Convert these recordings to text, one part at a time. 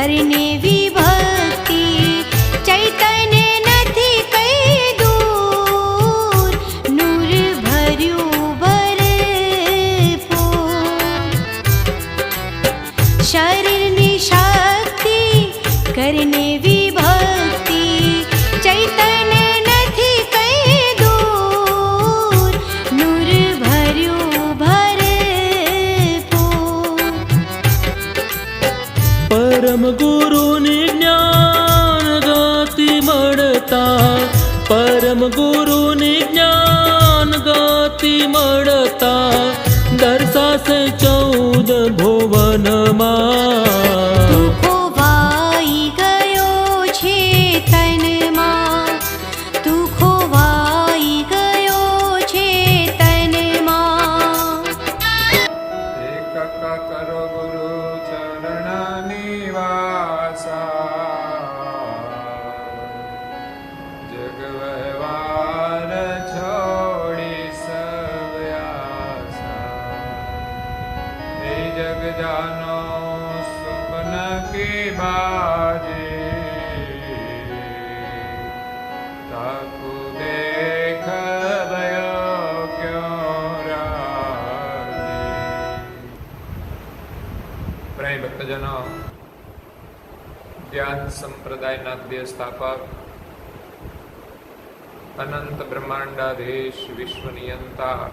करने विभक्ति चैतन्य નથી કઈ દૂર નૂર ભર્યું ભરપૂર શરીરની શક્તિ કરને વિભક્તિ ચૈતન્ય નથી કઈ દૂર નૂર ભર્યું ભરપૂર परम गुरु ने ज्ञान गाति मड़ता परम गुरु ने ज्ञान गाति मड़ता दर्शासे 14 भुवन તું ખોવાઈ ગયો છે તનમાં તું ખોવાઈ ગયો છે તનમાં એક કરો ગુરુ ચરણ નિવાસા જગ વ્યવહાર છોડી સબ આશા હે જગ જાનો સુપન કી બાજી તાકુ દેખ ભયો ક્યો રાજી પ્રાય ભક્તજનો ધ્યાન સંપ્રદાયના દ્ય સ્થાપક અનંત બ્રહ્માંડાધીશ વિશ્વ નિયંતા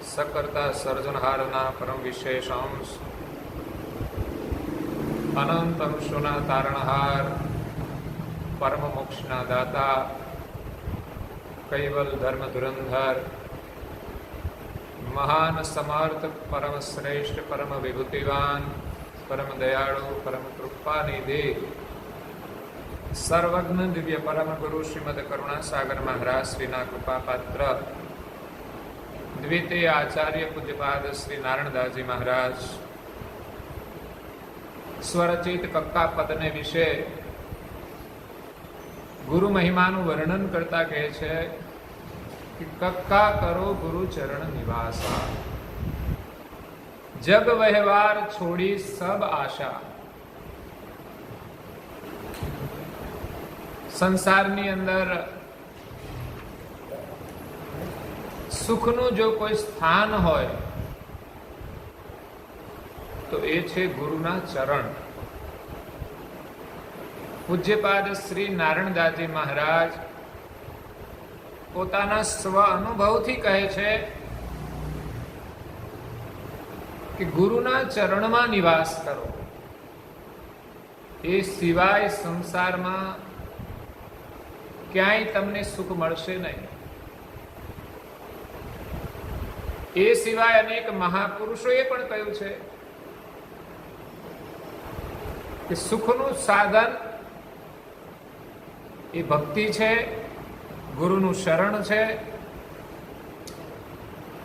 સકર્તા સર્જનહારના પરમ વિશેષ અંશ અનંત અંશોના તારણહાર પરમ મોક્ષના દાતા કૈવલ ધર્મ ધુરંધર મહાન સમર્થ પરમ શ્રેષ્ઠ પરમ વિભૂતિવાન પરમ દયાળુ પરમ કૃપાનિધિ સર્વજ્ઞ દિવ્ય પરમ ગુરુ શ્રીમદ કરુણાસાગર મહારાજ શ્રીના કૃપા પાત્ર દ્વિતીય આચાર્ય પૂજ્યપાદ શ્રી નારાયણદાસજી મહારાજ સ્વરચિત કક્કા પદને વિશે ગુરુ મહિમાનું વર્ણન કરતા કહે છે કે કક્કા કરો ગુરુ ચરણ નિવાસા જગ વ્યવહાર છોડી સબ આશા સંસારની અંદર સુખનું જો કોઈ સ્થાન હોય તો એ છે ગુરુના ચરણ પૂજ્યપાદ શ્રી નારાયણદાસજી મહારાજ પોતાના સ્વ અનુભવથી કહે છે કે ગુરુના ચરણમાં નિવાસ કરો એ સિવાય સંસારમાં ક્યાંય તમને સુખ મળશે નહીં એ સિવાય અનેક મહાપુરુષોએ પણ કહ્યું છે કે સુખનું સાધન એ ભક્તિ છે ગુરુનું શરણ છે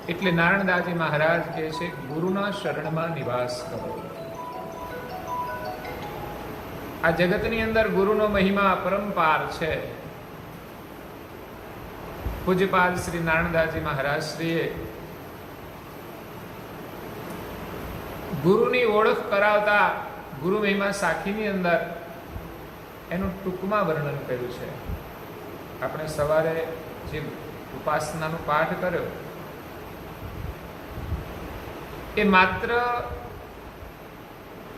એટલે નારાયણદાસજી મહારાજ કહે છે ગુરુના શરણમાં નિવાસ કરો આ જગતની અંદર ગુરુનો મહિમા અપરંપાર છે પૂજ્યપાદ શ્રી નારાયણદાસજી મહારાજ શ્રીએ ગુરુની ઓળખ કરાવતા ગુરુ મહિમા સાખીની અંદર એનું ટૂંકમાં વર્ણન કર્યું છે આપણે સવારે જે ઉપાસનાનો પાઠ કર્યો એ માત્ર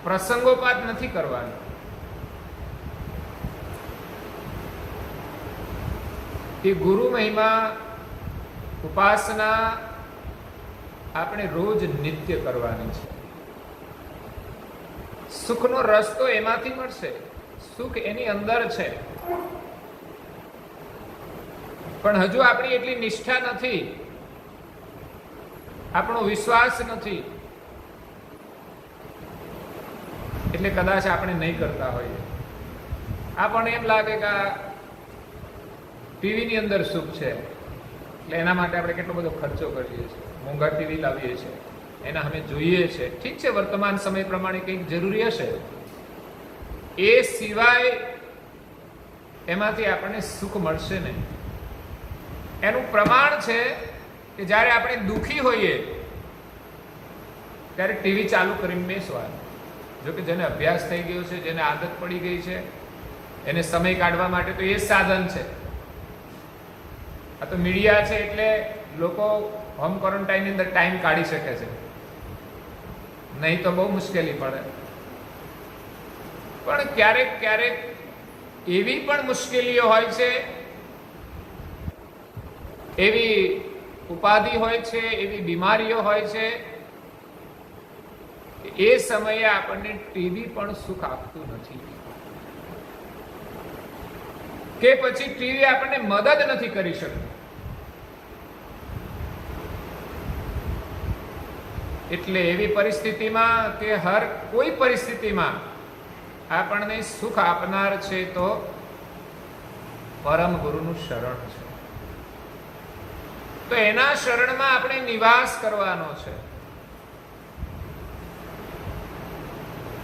પ્રસંગોપાત નથી કરવાનો એ ગુરુ મહિમા ઉપાસના આપણે રોજ નિત્ય કરવાની છે સુખનો રસ્તો એમાંથી મળશે સુખ એની અંદર છે પણ હજુ આપણી એટલી નિષ્ઠા નથી આપણો વિશ્વાસ નથી એટલે કદાચ આપણે નહીં કરતા હોઈએ આપણને એમ લાગે કે આ ટીવી ની અંદર સુખ છે એટલે એના માટે આપણે કેટલો બધો ખર્ચો કરીએ છીએ મોંઘા ટીવી લાવીએ છીએ એના અમે જોઈએ છે ઠીક છે વર્તમાન સમય પ્રમાણે કંઈક જરૂરી હશે એ સિવાય એમાંથી આપણને સુખ મળશે નહીં એનું પ્રમાણ છે કે જ્યારે આપણે દુઃખી હોઈએ ત્યારે ટીવી ચાલુ કરીને બેસવાનું જો કે જેને અભ્યાસ થઈ ગયો છે, જેને આદત પડી ગઈ છે, એને સમય કાઢવા માટે તો એ જ સાધન છે. આ તો મીડિયા છે એટલે લોકો હોમ ક્વોરન્ટાઇનની અંદર ટાઈમ કાઢી શકે છે, નહીં તો બહુ મુશ્કેલી પડે. પણ ક્યારેક ક્યારેક એવી પણ મુશ્કેલીઓ હોય છે, એવી ઉપાધિ હોય છે, એવી બીમારીઓ હોય છે, એ સમયે આપણને ટીવી પણ સુખ આપતું નથી, કે પછી ટીવી આપણને મદદ નથી કરી શકતું. એટલે એવી પરિસ્થિતિમાં કે હર કોઈ પરિસ્થિતિમાં આપણને સુખ આપનાર છે તો પરમ ગુરુનું શરણ છે. તો એના શરણમાં આપણે નિવાસ કરવાનો છે.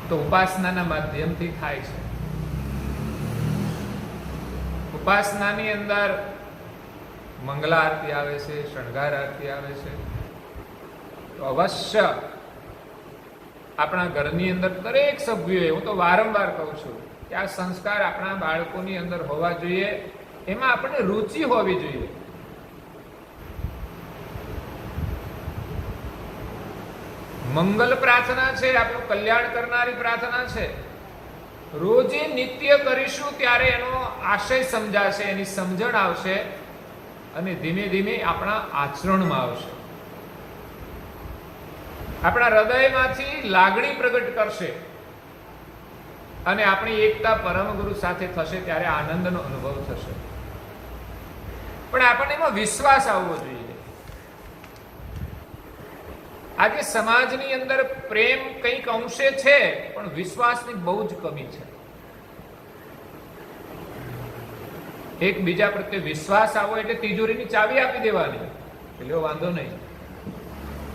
તો ઉપાસનાના માધ્યમથી થાય છે. ઉપાસનાની અંદર મંગલા આરતી આવે છે, શણગાર આરતી આવે છે. તો અવશ્ય આપણા ઘરની અંદર દરેક સભ્યોએ, હું તો વારંવાર કહું છું કે આ સંસ્કાર આપણા બાળકોની અંદર હોવા જોઈએ, એમાં આપણને રુચિ હોવી જોઈએ. મંગલ પ્રાર્થના છે, આપણું કલ્યાણ કરનારી પ્રાર્થના છે. રોજે નિત્ય કરીશું ત્યારે એનો આશય સમજાશે, એની સમજણ આવશે અને ધીમે ધીમે આપણા આચરણમાં આવશે. આપણા હૃદયમાંથી લાગણી પ્રગટ કરશે અને આપણી એકતા પરમ ગુરુ સાથે થશે ત્યારે આનંદનો અનુભવ થશે. પણ આપણને એમાં વિશ્વાસ આવવો જોઈએ. આજે સમાજની અંદર પ્રેમ કંઈક અંશે છે, પણ વિશ્વાસની બહુ જ કમી છે. એકબીજા પ્રત્યે વિશ્વાસ આવો એટલે તિજોરીની ચાવી આપી દેવાની, એટલે વાંધો નહીં,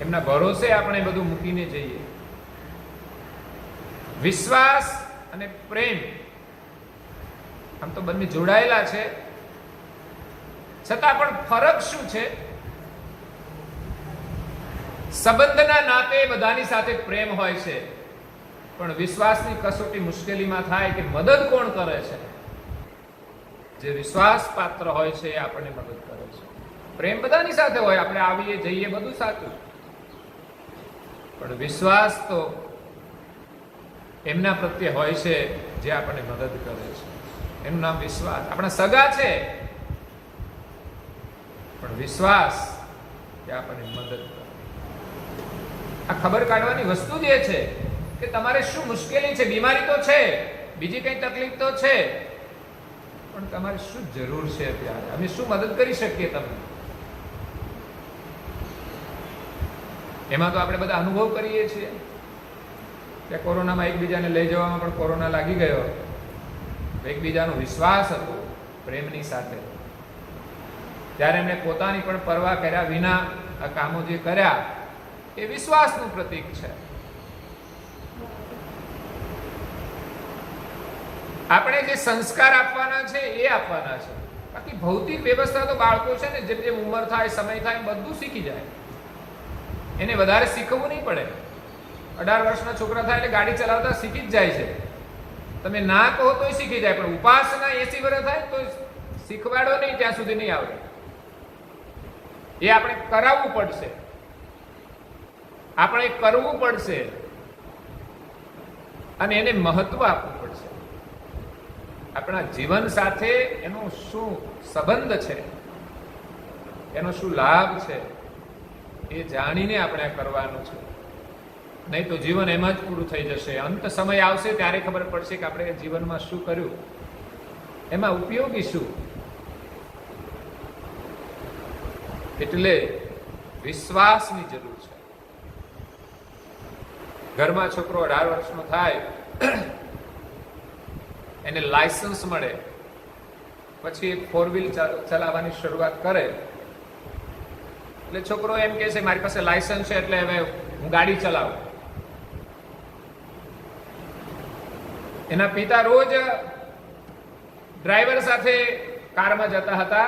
એમના ભરોસે આપણે બધું મૂકીને જઈએ. વિશ્વાસ અને પ્રેમ આમ તો બંને જોડાયેલા છે, છતાં પણ ફરક શું છે? સંબંધના નાતે બધાની સાથે પ્રેમ હોય છે, પણ વિશ્વાસની કસોટી મુશ્કેલીમાં થાય કે મદદ કોણ કરે છે? જે વિશ્વાસ પાત્ર હોય છે એ આપણને મદદ કરે છે. પ્રેમ બધાની સાથે હોય, આપણે આવીએ જઈએ બધું સાચું, પણ વિશ્વાસ તો એમના પ્રત્યે હોય છે જે આપણને મદદ કરે છે. એનું નામ વિશ્વાસ. આપણા સગા છે, પણ વિશ્વાસ કે આપણને મદદ કરે. આ ખબર કાઢવાની વસ્તુ જ એ છે કે તમારે શું મુશ્કેલી છે. બીમારી તો છે, બીજી કઈ તકલીફ તો છે, પણ તમારે શું જરૂર છે અત્યારે, અમે શું મદદ કરી શકીએ તમને? એમાં તો આપણે બધા અનુભવ કરીએ છીએ કે કોરોનામાં એકબીજાને લઈ જવામાં પણ કોરોના લાગી ગયો, એકબીજાનો વિશ્વાસ હતો પ્રેમની સાથે, ત્યારે એમણે પોતાની પણ પરવા કર્યા વિના આ કામો જે કર્યા એ વિશ્વાસનું પ્રતીક છે. આપણે જે સંસ્કાર આપવાના છે એ આપવાના છે. બાકી ભૌતિક વ્યવસ્થા તો બાળકો છે ને, જેમ જેમ ઉંમર થાય, સમય થાય, બધું શીખી જાય. એને વધારે શીખવવું નહીં પડે. 18 વર્ષના છોકરા થાય એટલે ગાડી ચલાવતા શીખી જ જાય છે. તમે ના કહો તોય શીખી જાય, પણ ઉપાસના 80 વર્ષ થાય તો શીખવાડો નહીં ત્યાં સુધી નહીં આવડે. એ આપણે કરાવવું પડશે, આપણે કરવું પડશે અને એને મહત્વ આપવું પડશે. આપણા જીવન સાથે એનો શું સંબંધ છે, એનો શું લાભ છે, એ જાણીને આપણે કરવાનું છે. નહીં તો જીવન એમાં જ પૂરું થઈ જશે. અંત સમય આવશે ત્યારે ખબર પડશે કે આપણે જીવનમાં શું કર્યું, એમાં ઉપયોગી શું. એટલે વિશ્વાસની જરૂર છે. ઘરમાં છોકરો 18 વર્ષનો થાય, એને લાયસન્સ મળે, પછી એક 4 વ્હીલ ચલાવવાની શરૂઆત કરે, એટલે છોકરો એમ કહે છે મારી પાસે લાયસન્સ છે એટલે હવે હું ગાડી ચલાવું. એના પિતા રોજ ડ્રાઈવર સાથે કારમાં જતા હતા,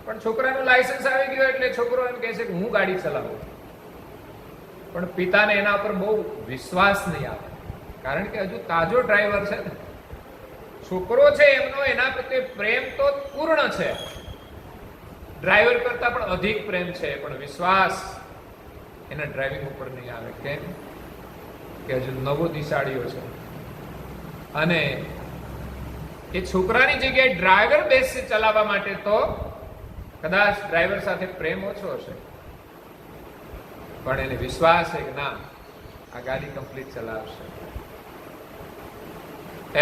પણ છોકરાનું લાયસન્સ આવી ગયું એટલે છોકરો એમ કહે છે કે હું ગાડી ચલાવું. પણ પિતાને એના ઉપર બહુ વિશ્વાસ નહીં આવે. કારણ કે હજુ તાજો ડ્રાઈવર છે ને. છોકરો છે એમનો એના પ્રત્યે પ્રેમ તો પૂર્ણ છે, ડ્રાઈવર કરતા પણ અધિક પ્રેમ છે, પણ વિશ્વાસ એના ડ્રાઇવિંગ ઉપર નહીં આવે. કેમ કે હજુ નવો દિશાળીઓ છે, અને એ છોકરાની જગ્યાએ ડ્રાઈવર બેસી ચલાવવા માટે તો કદાચ ડ્રાઈવર સાથે પ્રેમ ઓછો હશે, પણ એને વિશ્વાસ છે કે ના, આ ગાડી કમ્પ્લીટ ચલાવશે.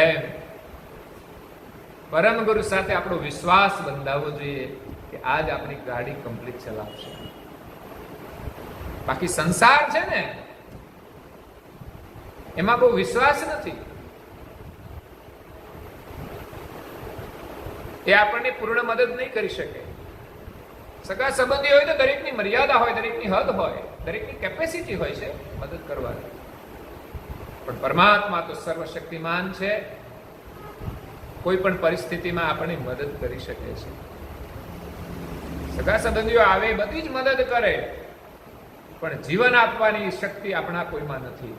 એમ પરમ ગુરુ સાથે આપણો વિશ્વાસ બંધાવવો જોઈએ કે આજ આપણી ગાડી કમ્પ્લીટ ચલાવશે. બાકી સંસાર છે ને એમાં બહુ વિશ્વાસ નથી, એ આપણને પૂર્ણ મદદ નહીં કરી શકે. સગા સંબંધી હોય તો દરેકની મર્યાદા હોય, દરેકની હદ હોય, દરેકની કેપેસિટી હોય છે મદદ કરવાની, પણ પરમાત્મા તો સર્વશક્તિમાન છે, કોઈ પણ પરિસ્થિતિમાં આપણને મદદ કરી શકે છે. સગા સંબંધીઓ આવે, બધી જ મદદ કરે, પણ જીવન આપવાની શક્તિ આપણા કોઈમાં નથી.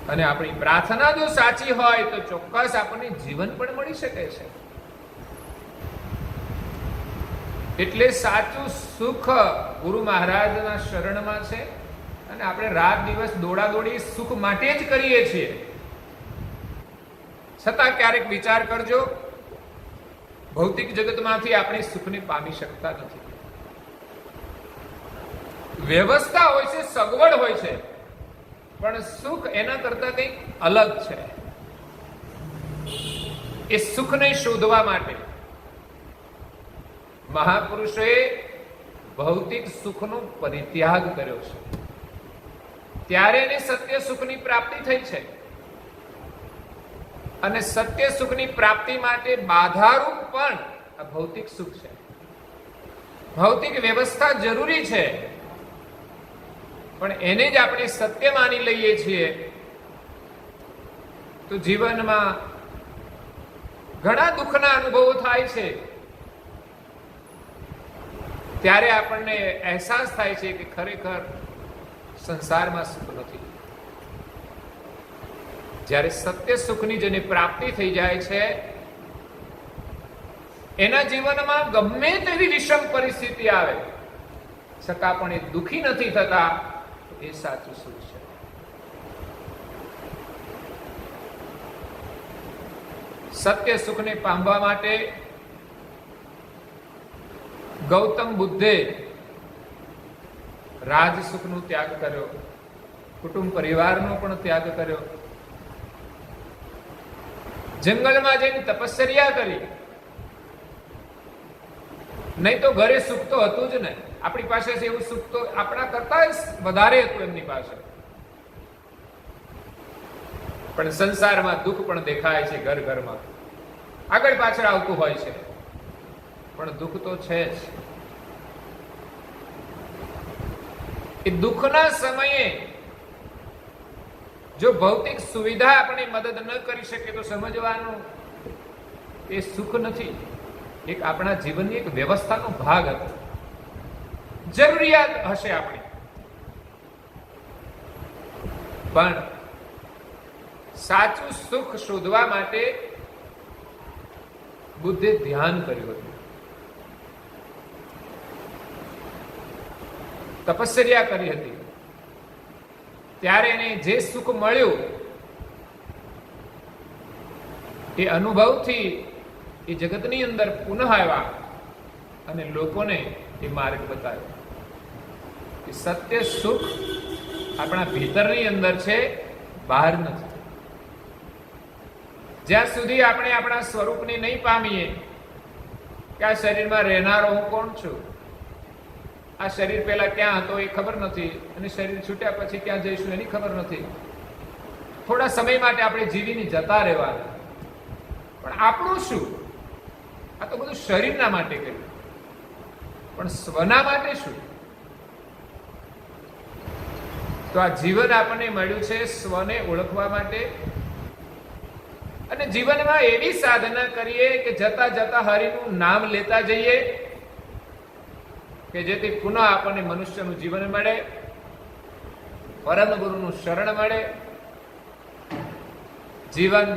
અને આપણી પ્રાર્થના જો સાચી હોય તો ચોક્કસ આપણને જીવન પણ મળી શકે છે. એટલે સાચું સુખ ગુરુ મહારાજના શરણમાં છે, અને આપણે રાત દિવસ દોડાદોડી સુખ માટે જ કરીએ છીએ. છતાં ક્યારેક વિચાર કરજો, ભૌતિક જગતમાંથી આપણે સુખને પામી શકતા નથી. વ્યવસ્થા હોય છે, સગવડ હોય છે, પણ સુખ એના કરતા કંઈક અલગ છે. એ સુખને શોધવા માટે મહાપુરુષોએ ભૌતિક સુખનો પરિત્યાગ કર્યો છે, ત્યારે એને સત્ય સુખની પ્રાપ્તિ થઈ છે. અને સત્ય સુખની પ્રાપ્તિ માટે બાધારૂપ પણ આ ભૌતિક સુખ છે. ભૌતિક વ્યવસ્થા જરૂરી છે, પણ એને જ આપણે સત્ય માની લઈએ છીએ તો જીવનમાં ઘણા દુઃખના અનુભવો થાય છે. ત્યારે આપણને અહેસાસ થાય છે કે ખરેખર સંસારમાં સુખ નથી. જ્યારે સત્ય સુખની જેને પ્રાપ્તિ થઈ જાય છે, એના જીવનમાં ગમે તેવી વિષમ પરિસ્થિતિ આવે છતાં પણ એ દુઃખી નથી થતા, એ સાચું સુખ છે. સત્ય સુખને પામવા માટે ગૌતમ બુદ્ધે રાજ સુખનો ત્યાગ કર્યો, કુટુંબ પરિવારનો પણ ત્યાગ કર્યો, જંગલમાં જઈને તપશ્ચર્યા કરી. નહીં તો ઘરે સુખ તો હતું જ ને, આપણી પાસે એવું સુખ તો આપણા કરતા વધારે હતું એમની પાસે. પણ સંસારમાં દુઃખ પણ દેખાય છે, ઘર ઘરમાં આગળ પાછળ આવતું હોય છે, પણ દુઃખ તો છે જ. એ દુઃખના સમયે જો ભૌતિક સુવિધા આપણી મદદ ન કરી શકે તો સમજવાનું એ સુખ નથી, એક આપણા જીવનની એક વ્યવસ્થાનો ભાગ હતો, જરૂરિયાત હશે આપણી. પણ સાચું સુખ શોધવા માટે બુદ્ધે ધ્યાન કર્યું હતું, તપશ્ચર્યા કરી હતી. ત્યારે એને જે સુખ મળ્યું એ અનુભવથી એ જગતની અંદર પુનઃ આવ્યા અને લોકોને એ માર્ગ બતાવ્યો કે સત્ય સુખ આપણા ભીતરની અંદર છે, બહાર નથી. જ્યાં સુધી આપણે આપણા સ્વરૂપને નહીં પામીએ કે આ શરીરમાં રહેનારો હું કોણ છું, આ શરીર પહેલા ક્યાં હતો એ ખબર નથી, અને શરીર છૂટ્યા પછી ક્યાં જઈશું એની ખબર નથી. થોડા સમય માટે આપણે જીવીને જતા રહેવાના, પણ આપણું શું? આ તો બધું શરીરના માટે કર્યું, પણ સ્વના માટે શું? તો આ જીવન આપણને મળ્યું છે સ્વને ઓળખવા માટે. અને જીવનમાં એવી સાધના કરીએ કે જતા જતા હરિનું નામ લેતા જઈએ કે જેથી પુનઃ આપણને મનુષ્યનું જીવન મળે, પરમ ગુરુનું શરણ મળે, જીવન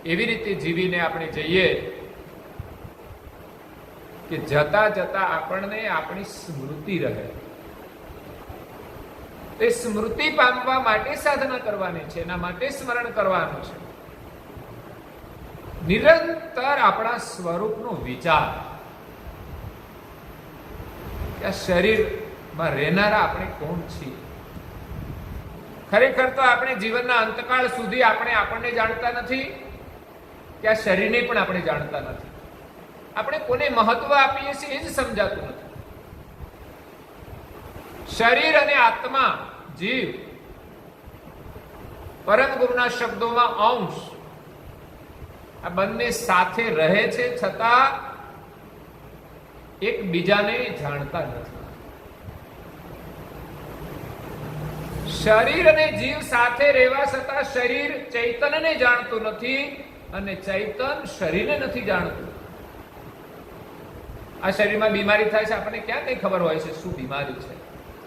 એવી રીતે જીવીને આપણે જઈએ કે જતા જતા આપણને આપણી સ્મૃતિ રહે. એ સ્મૃતિ પામવા માટે સાધના કરવાની છે, એના માટે સ્મરણ કરવાનું છે. નિરંતર આપણા સ્વરૂપનો વિચાર, કે આ શરીરમાં રહેનારા આપણે કોણ છીએ. ખરેખર તો આપણે જીવનના અંતકાળ સુધી આપણને જાણતા નથી, કે આ શરીરને પણ આપણે જાણતા નથી. આપણે કોને મહત્વ આપીએ છીએ એ જ સમજાતું નથી. શરીર અને આત્મા, જીવ, પરમ ગુરુના શબ્દોમાં અંશ, આ બંને સાથે રહે છે, છતાં એકબીજાને જાણતા નથી. શરીર અને જીવ સાથે રહેવા છતાં શરીર ચૈતન્યને જાણતું નથી અને ચૈતન શરીરને નથી જાણતું. આ શરીરમાં બીમારી થાય છે, આપણને ક્યાં કઈ ખબર હોય છે શું બીમારી છે?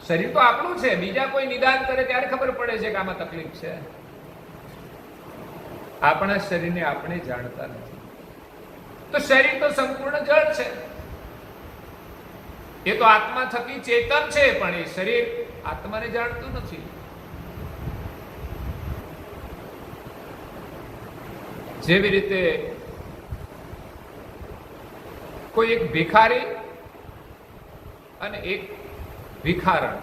શરીર તો આપણું છે, બીજા કોઈ નિદાન કરે ત્યારે ખબર પડે છે કે આમાં તકલીફ છે. આપણા શરીરને આપણે જાણતા નથી. તો શરીર તો સંપૂર્ણ જળ છે, એ તો આત્મા થકી ચેતન છે, પણ એ શરીર આત્માને જાણતું નથી. જેવી રીતે કોઈ એક ભિખારી અને એક ભિખારણ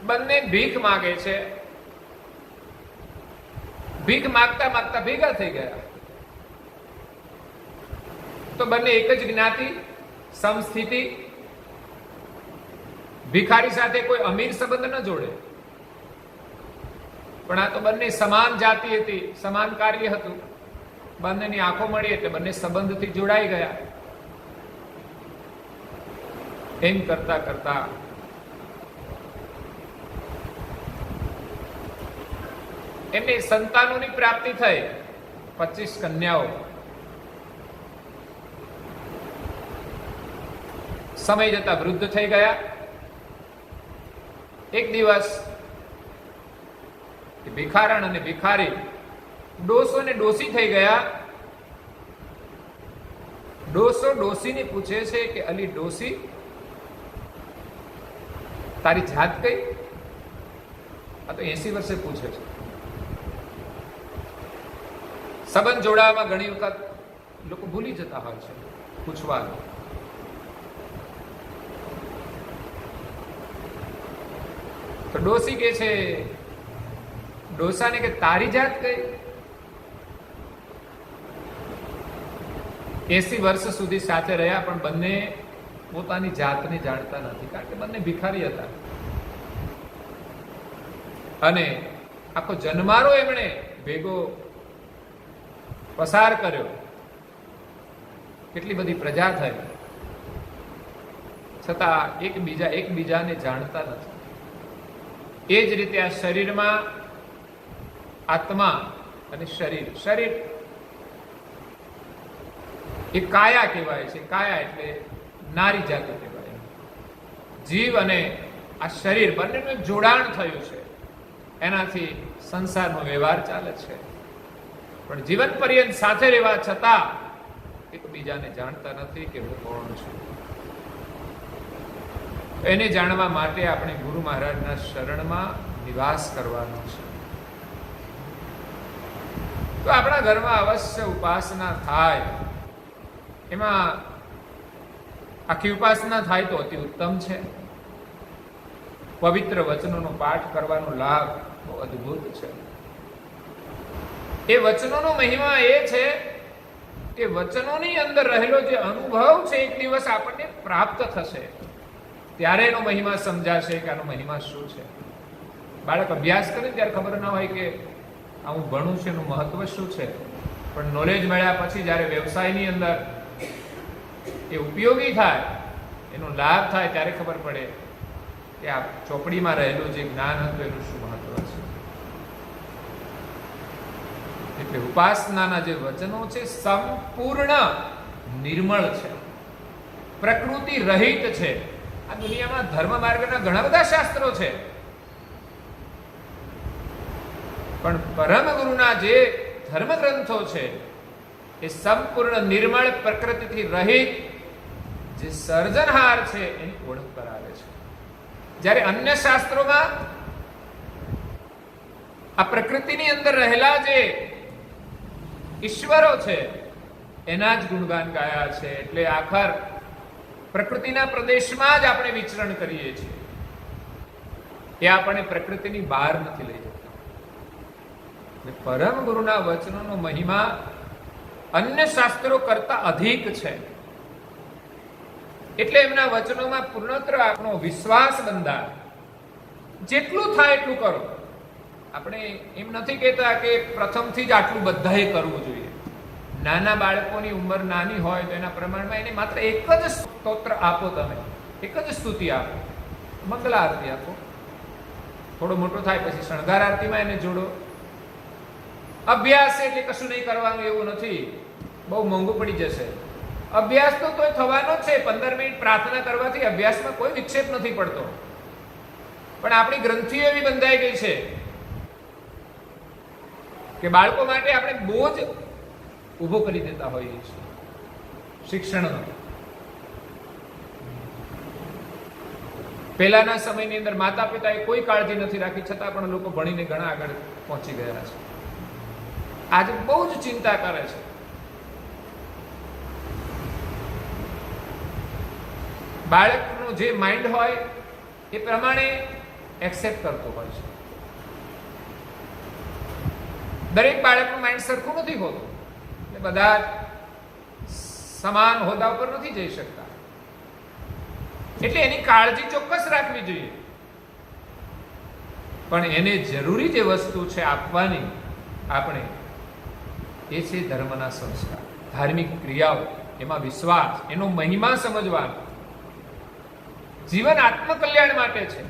બંને ભીખ માગે છે. ભીખ માગતા માગતા ભેગા થઈ ગયા તો બંને એક જ જ્ઞાતિ, સમસ્થિતિ. ભિખારી સાથે કોઈ અમીર સંબંધ ન જોડે, પણ આ તો બંને સમાન જાતિ હતી, સમાન કાર્ય હતું. બંનેની આંખો મળી એટલે બંને સંબંધથી જોડાઈ ગયા. એમ કરતા કરતા એમને સંતાનોની પ્રાપ્તિ થઈ. 25 કન્યાઓ. સમય જતા વૃદ્ધ થઈ ગયા. એક દિવસ ભિખારણ અને ભિખારી ડોસો ને ડોસી થઈ ગયા. ડોસો ડોસીને પૂછે છે કે અલી ડોસી, તારી જાત કઈ? આ તો 80 વર્ષે પૂછે છે. સંબંધ જોડાવામાં ઘણી વખત લોકો ભૂલી જતા હોય છે પૂછવાનું. તો ડોસી કે છે ડોસાને કે તારી જાત કઈ? 80 વર્ષ સુધી સાથે રહ્યા પણ બંને પોતાની જાતને જાણતા નથી, કારણ કે બંને ભિખારી હતા. અને આખો જન્મારો એમણે ભેગો પસાર કર્યો, કેટલી બધી પ્રજા થઈ, છતાં એકબીજાને જાણતા નથી. એ જ રીતે આ શરીરમાં આત્મા અને શરીર એ કાયા કહેવાય છે. કાયા એટલે નારી જાતિ કહેવાય. જીવ અને આ શરીર બંનેનું જોડાણ થયું છે, એનાથી સંસારનો વ્યવહાર ચાલે છે. પણ જીવન પર્યંત સાથે રહેવા છતાં એકબીજાને જાણતા નથી કે હું કોણ છું. એને જાણવા માટે આપણે ગુરુ મહારાજના શરણમાં નિવાસ કરવાનો છે. તો આપણા ઘરમાં અવશ્ય ઉપાસના થાય. એમાં આખી ઉપાસના થાય તો અતિ ઉત્તમ છે. પવિત્ર વચનોનો પાઠ કરવાનો લાભ બહુ અદ્ભુત છે. એ વચનોનો મહિમા એ છે કે વચનોની અંદર રહેલો જે અનુભવ છે એક દિવસ આપણને પ્રાપ્ત થશે, ત્યારે એનો મહિમા સમજાશે કે આનો મહિમા શું છે. બાળક અભ્યાસ કરે ત્યારે ખબર ના હોય કે આ હું ભણું છું એનું મહત્વ શું છે, પણ નોલેજ મળ્યા પછી જ્યારે વ્યવસાયની અંદર એ ઉપયોગી થાય, એનો લાભ થાય, ત્યારે ખબર પડે કે આ ચોપડીમાં રહેલું જે જ્ઞાન હતું એનું શું મહત્વ છે. એટલે ઉપાસનાના જે વચનો છે સંપૂર્ણ નિર્મળ છે, પ્રકૃતિ રહિત છે. આ દુનિયામાં ધર્મ માર્ગના ઘણા બધા શાસ્ત્રો છે, પણ પરમ ગુરુના જે ધર્મગ્રંથો છે એ સંપૂર્ણ નિર્મળ, પ્રકૃતિથી રહિત, જે સર્જનહાર છે એની ઓળખ કરાવે છે. જ્યારે અન્ય શાસ્ત્રોમાં આ પ્રકૃતિની અંદર રહેલા જે ઈશ્વરો છે એના જ ગુણગાન ગાયા છે. એટલે આખર પ્રકૃતિના પ્રદેશમાં જ આપણે વિચરણ કરીએ છીએ, એ આપણને પ્રકૃતિની બહાર નથી લઈ જતા. પરમ ગુરુના વચનોનો મહિમા અન્ય શાસ્ત્રો કરતા અધિક છે. એટલે એમના વચનોમાં પૂર્ણત્ર આપણો વિશ્વાસ બંધાય. જેટલું થાય એટલું કરો. આપણે એમ નથી કહેતા કે પ્રથમથી જ આટલું બધાએ કરવું જોઈએ. નાના બાળકોની ઉંમર નાની હોય તો એના પ્રમાણમાં એને માત્ર એક જ સ્તોત્ર આપો, તમે એક જ સ્તુતિ આપો, મંગલ આરતી આપો. થોડો મોટો થાય પછી શણગાર આરતીમાં એને જોડો. અભ્યાસ એટલે કશું નહીં કરવાનું એવું નથી, બહુ મોંઘું પડી જશે. અભ્યાસ તો કોઈ થવાનો જ છે. 15 મિનિટ પ્રાર્થના કરવાથી અભ્યાસમાં કોઈ વિક્ષેપ નથી પડતો. પણ આપણી ગ્રંથિઓ એવી બંધાઈ ગઈ છે કે બાળકો માટે આપણે બોજ ઊભો કરી દેતા હોઈએ છીએ શિક્ષણનો. પહેલાના સમયની અંદર માતા પિતાએ કોઈ કાળજી નથી રાખી, છતાં પણ લોકો ભણીને ઘણા આગળ પહોંચી ગયા છે. આજે બહુ જ ચિંતા કરે છે. બાળકનું જે માઇન્ડ હોય એ પ્રમાણે એક્સેપ્ટ કરતો હોય છે. દરેક બાળકનું માઇન્ડ સરખું નથી હોતું. બધા સમાન હોદ્દા ઉપર નથી જઈ શકતા. એટલે એની કાળજી ચોક્કસ રાખવી જોઈએ. પણ એને જરૂરી જે વસ્તુ છે આપવાની આપણે, એ છે ધર્મના સંસ્કાર, ધાર્મિક ક્રિયાઓ, એમાં વિશ્વાસ, એનો મહિમા સમજવાનો. જીવન આત્મકલ્યાણ માટે છે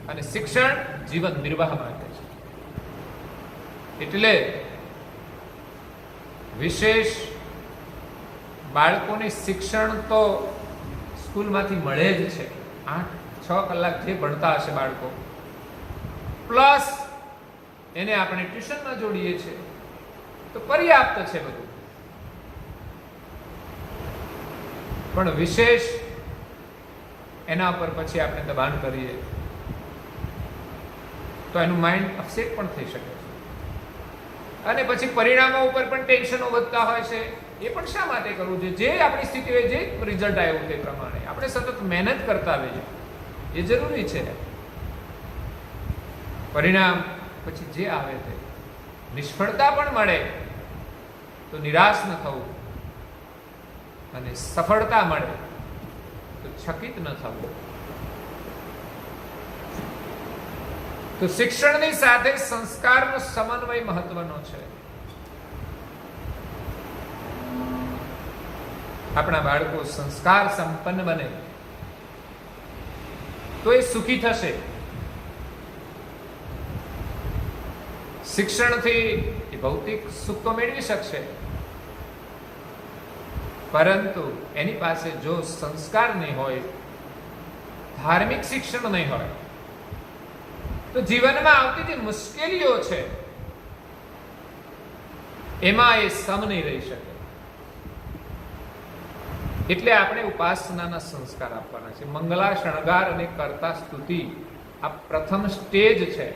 અને શિક્ષણ જીવન નિર્વાહ માટે છે. એટલે વિશેષ બાળકોને શિક્ષણ તો સ્કૂલમાંથી મળે જ છે. 8-6 કલાક જે ભણતા હશે બાળકો, પ્લસ એને આપણે ટ્યુશનમાં જોડીએ છીએ તો પર્યાપ્ત છે બધું. પણ વિશેષ એના પર પછી આપણે દબાણ કરીએ તો એનું માઇન્ડ અપસેટ પણ થઈ શકે છે. અને પછી પરિણામો ઉપર પણ ટેન્શનો વધતા હોય છે. એ પણ શા માટે કરવું છે? જે આપણી સ્થિતિ હોય, જે રિઝલ્ટ આવ્યું તે પ્રમાણે આપણે સતત મહેનત કરતા રહીએ, એ જરૂરી છે. પરિણામ પછી જે આવે તે, નિષ્ફળતા પણ મળે તો નિરાશ ન થવું, અને સફળતા મળે તો ચકિત ન થવું. તો શિક્ષણની સાથે સંસ્કારનો સમન્વય મહત્વનો છે. આપણા બાળકો સંસ્કાર સંપન્ન બને તો એ સુખી થશે. શિક્ષણથી એ ભૌતિક સુખ તો મેળવી શકશે, પરંતુ એની પાસે જો સંસ્કાર નહીં હોય, ધાર્મિક શિક્ષણ નહીં હોય, તો જીવનમાં આવતી જે મુશ્કેલીઓ છે એમાં એ સમ નહીં રહી શકે. એટલે આપણે ઉપાસનાના સંસ્કાર આપવાના છે. મંગલા, શણગાર અને કરતા સ્તુતિ આ પ્રથમ સ્ટેજ છે.